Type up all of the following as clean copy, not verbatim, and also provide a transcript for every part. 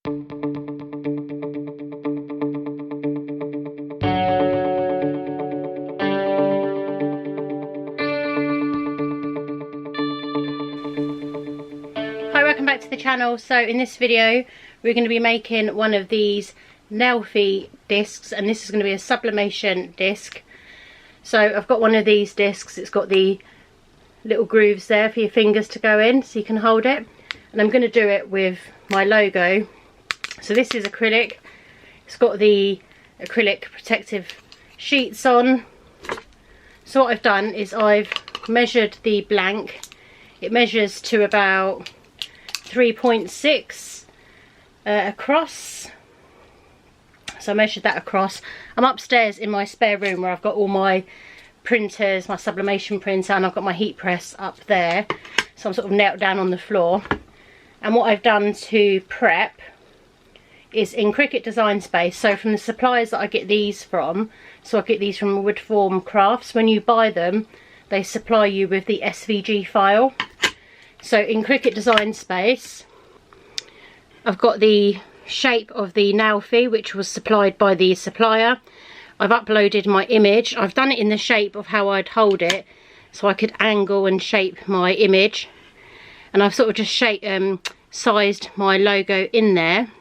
Hi, welcome back to the channel. So in this video we're going to be making one of these Nailfie discs, and this is going to be a sublimation disc. So I've got one of these discs. It's got the little grooves there for your fingers to go in so you can hold it, and I'm going to do it with my logo. So this is acrylic. It's got the acrylic protective sheets on. So what I've done is I've measured the blank. It measures to about 3.6 across. So I measured that across. I'm upstairs in my spare room where I've got all my printers, my sublimation printer, and I've got my heat press up there. So I'm sort of knelt down on the floor. And what I've done to prep is in Cricut Design Space. So from the suppliers that I get these from, so I get these from Woodform Crafts, when you buy them they supply you with the SVG file. So in Cricut Design Space I've got the shape of the Nailfie, which was supplied by the supplier. I've uploaded my image. I've done it in the shape of how I'd hold it so I could angle and shape my image, and I've sort of just sized my logo in there.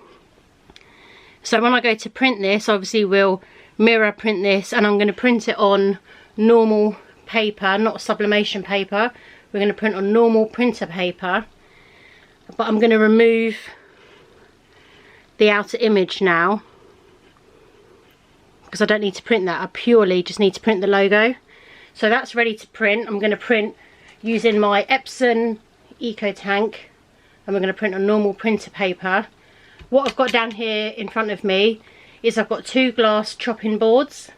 So when I go to print this, obviously we'll mirror print this, and I'm going to print it on normal paper, not sublimation paper. We're going to print on normal printer paper, but I'm going to remove the outer image now because I don't need to print that. I purely just need to print the logo. So that's ready to print. I'm going to print using my Epson Eco Tank, and we're going to print on normal printer paper. What I've got down here in front of me is I've got 2 glass chopping boards.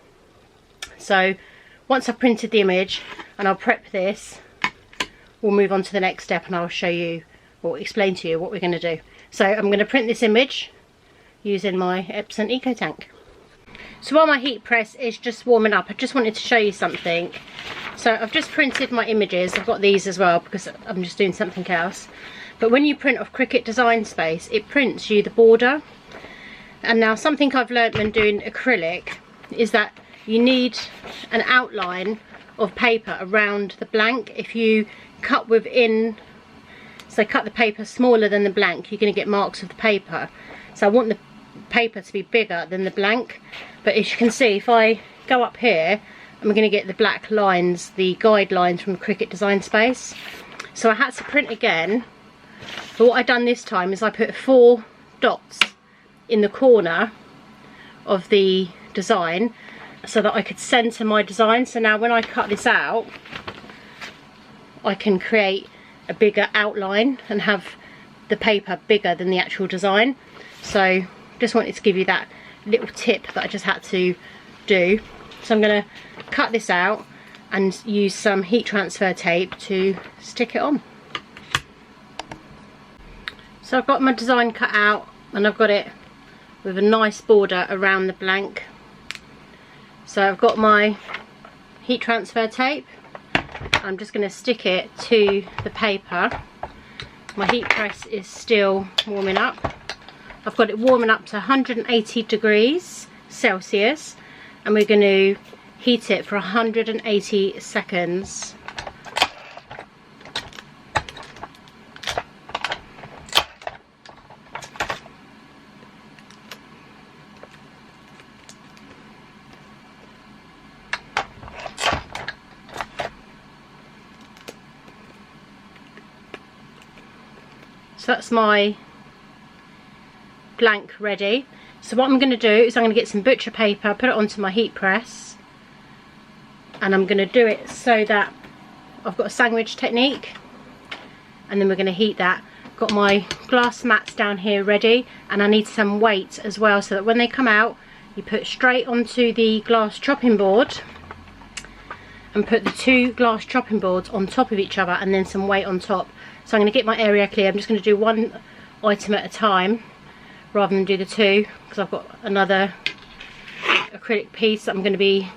So once I've printed the image and I'll prep this, we'll move on to the next step and I'll show you or explain to you what we're going to do. So I'm going to print this image using my Epson Eco Tank. So while my heat press is just warming up, I just wanted to show you something. So I've just printed my images. I've got these as well because I'm just doing something else. But when you print off Cricut Design Space, it prints you the border. And now something I've learned when doing acrylic is that you need an outline of paper around the blank. If you cut within, so cut the paper smaller than the blank, you're going to get marks of the paper. So I want the paper to be bigger than the blank, but as you can see, if I go up here, I'm going to get the black lines, the guidelines from Cricut Design Space. So I had to print again, but what I've done this time is I put 4 dots in the corner of the design so that I could center my design. So now when I cut this out, I can create a bigger outline and have the paper bigger than the actual design. So just wanted to give you that little tip that I just had to do. So I'm going to cut this out and use some heat transfer tape to stick it on. So I've got my design cut out and I've got it with a nice border around the blank. So I've got my heat transfer tape. I'm just going to stick it to the paper. My heat press is still warming up. I've got it warming up to 180 degrees Celsius, and we're going to heat it for 180 seconds. So that's my blank ready. So what I'm going to do is I'm going to get some butcher paper, put it onto my heat press, and I'm going to do it so that I've got a sandwich technique, and then we're going to heat that. Got my glass mats down here ready, and I need some weight as well so that when they come out you put straight onto the glass chopping board and put the 2 glass chopping boards on top of each other and then some weight on top. So I'm going to get my area clear. I'm just going to do 1 item at a time rather than do the 2, because I've got another acrylic piece that I'm going to be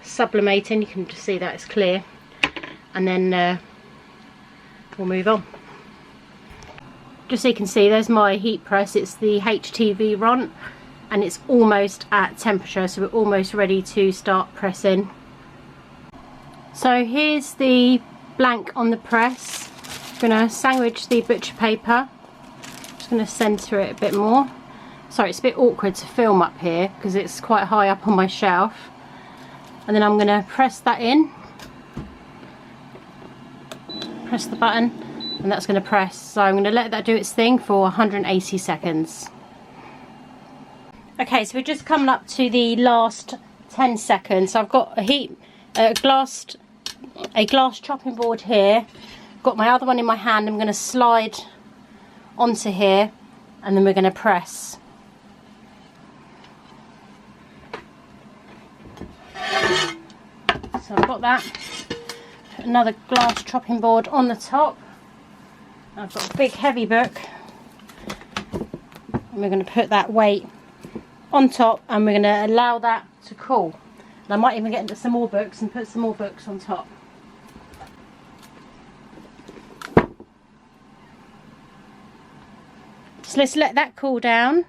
sublimating. You can just see that it's clear, and then we'll move on. just so you can see, there's my heat press. It's the HTV Ront, and it's almost at temperature, so we're almost ready to start pressing. So here's the blank on the press. I'm going to sandwich the butcher paper. Just going to centre it a bit more. Sorry, it's a bit awkward to film up here because it's quite high up on my shelf. And then I'm going to press that in. Press the button, and that's going to press. So I'm going to let that do its thing for 180 seconds. Okay, so we're just coming up to the last 10 seconds. So I've got a glass chopping board here. Got my other one in my hand. I'm going to slide onto here, and then we're going to press. So I've got that. Put another glass chopping board on the top. I've got a big heavy book, and we're going to put that weight on top, and we're going to allow that to cool. And I might even get into some more books and put some more books on top. So let's let that cool down,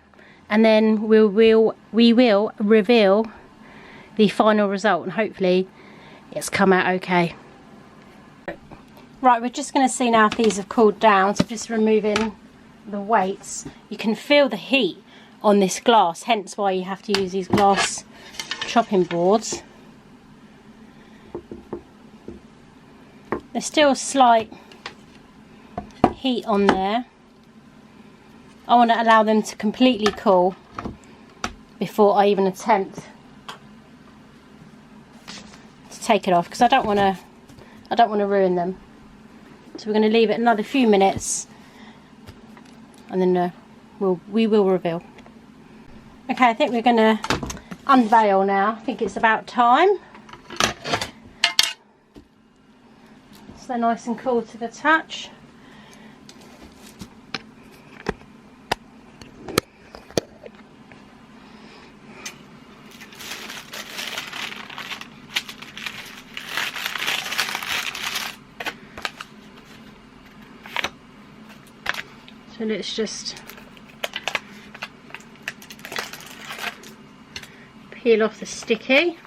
and then we will reveal the final result, and hopefully it's come out okay. Right, we're just going to see now if these have cooled down. So just removing the weights. You can feel the heat on this glass, hence why you have to use these glass chopping boards. There's still a slight heat on there. I want to allow them to completely cool before I even attempt to take it off, because I don't want to ruin them. So we're going to leave it another few minutes, and then we will reveal. Okay, I think we're going to unveil now. I think it's about time. So they're nice and cool to the touch. So let's just peel off the sticky.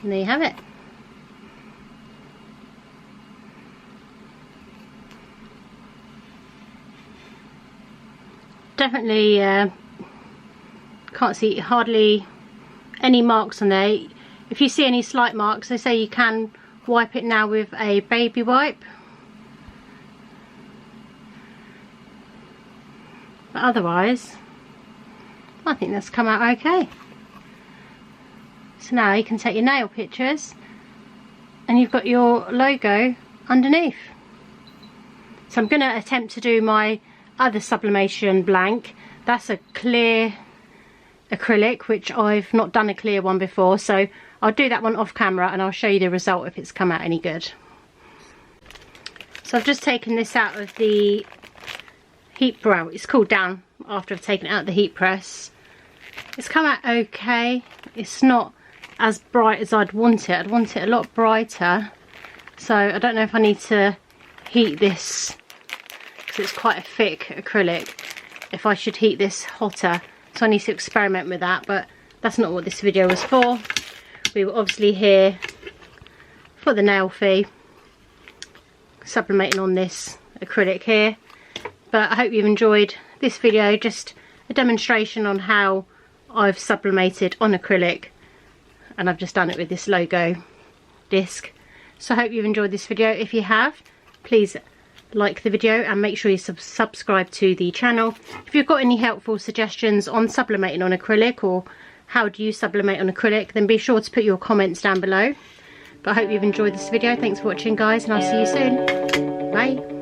And there you have it. Definitely can't see hardly any marks on there. If you see any slight marks, they say you can wipe it now with a baby wipe, but otherwise I think that's come out okay. So now you can take your nail pictures and you've got your logo underneath. So I'm going to attempt to do my other sublimation blank. That's a clear acrylic, which I've not done a clear one before, so I'll do that one off camera and I'll show you the result if it's come out any good. So I've just taken this out of the heat press. It's cooled down after I've taken it out of the heat press. It's come out okay. It's not as bright as I'd want it. I'd want it a lot brighter, so I don't know if I need to heat this, it's quite a thick acrylic, if I should heat this hotter. So I need to experiment with that, but that's not what this video was for. We were obviously here for the Nailfie, sublimating on this acrylic here. But I hope you've enjoyed this video, just a demonstration on how I've sublimated on acrylic, and I've just done it with this logo disc. So I hope you've enjoyed this video. If you have, please like the video and make sure you subscribe to the channel. If you've got any helpful suggestions on sublimating on acrylic, or how do you sublimate on acrylic, then be sure to put your comments down below. But I hope you've enjoyed this video. Thanks for watching, guys, and I'll see you soon. Bye.